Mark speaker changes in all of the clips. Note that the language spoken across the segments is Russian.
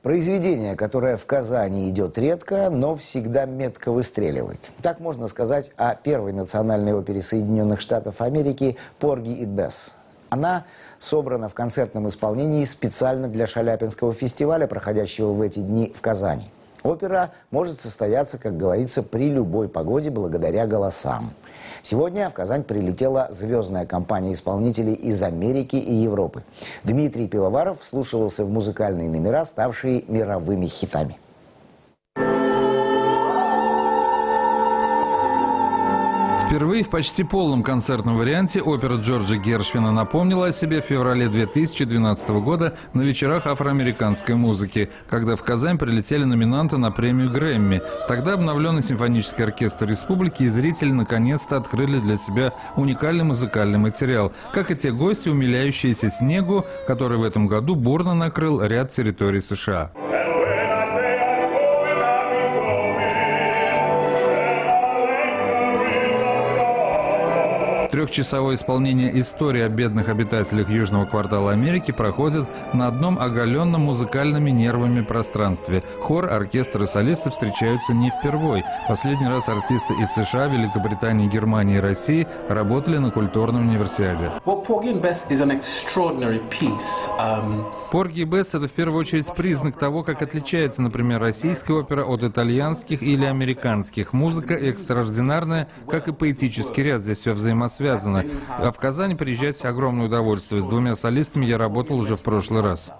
Speaker 1: Произведение, которое в Казани идет редко, но всегда метко выстреливает. Так можно сказать о первой национальной опере Соединенных Штатов Америки «Порги и Бесс». Она собрана в концертном исполнении специально для Шаляпинского фестиваля, проходящего в эти дни в Казани. Опера может состояться, как говорится, при любой погоде благодаря голосам. Сегодня в Казань прилетела звездная компания исполнителей из Америки и Европы. Дмитрий Пивоваров вслушивался в музыкальные номера, ставшие мировыми хитами.
Speaker 2: Впервые в почти полном концертном варианте опера Джорджа Гершвина напомнила о себе в феврале 2012 года на вечерах афроамериканской музыки, когда в Казань прилетели номинанты на премию Грэмми. Тогда обновленный симфонический оркестр республики и зрители наконец-то открыли для себя уникальный музыкальный материал, как и те гости, умиляющиеся снегу, который в этом году бурно накрыл ряд территорий США. Трехчасовое исполнение истории о бедных обитателях Южного квартала Америки проходит на одном оголенном музыкальными нервами пространстве. Хор, оркестр и солисты встречаются не впервой. Последний раз артисты из США, Великобритании, Германии и России работали на культурном универсиаде. «Порги и Бесс» — это в первую очередь признак того, как отличается, например, российская опера от итальянских или американских. Музыка экстраординарная, как и поэтический ряд, здесь все взаимосвязано. А в Казани приезжать огромное удовольствие. С двумя солистами я работал уже в прошлый раз.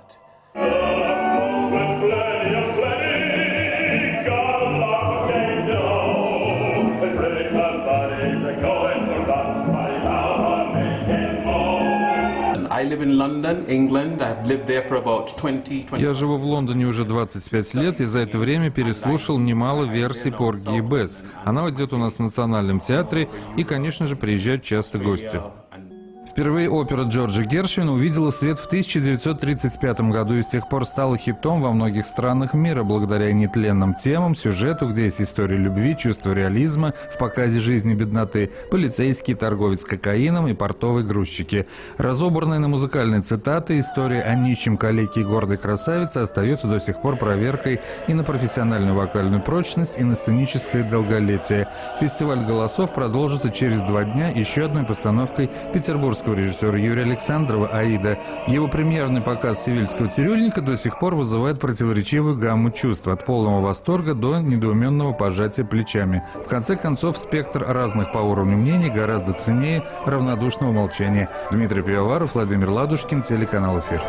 Speaker 2: Я живу в Лондоне уже 25 лет и за это время переслушал немало версий «Порги и Бесс». Она идет у нас в Национальном театре и, конечно же, приезжают часто гости. Впервые опера Джорджа Гершвина увидела свет в 1935 году и с тех пор стала хитом во многих странах мира благодаря нетленным темам, сюжету, где есть история любви, чувство реализма в показе жизни бедноты, полицейский, торговец кокаином и портовые грузчики. Разобранная на музыкальные цитаты, история о нищем калеке и гордой красавице остается до сих пор проверкой и на профессиональную вокальную прочность, и на сценическое долголетие. Фестиваль голосов продолжится через 2 дня еще одной постановкой петербургского режиссера Юрия Александрова «Аида». Его премьерный показ «Севильского цирюльника» до сих пор вызывает противоречивую гамму чувств, от полного восторга до недоуменного пожатия плечами. В конце концов, спектр разных по уровню мнений гораздо ценнее равнодушного молчания. Дмитрий Пивоваров, Владимир Ладушкин, телеканал «Эфир».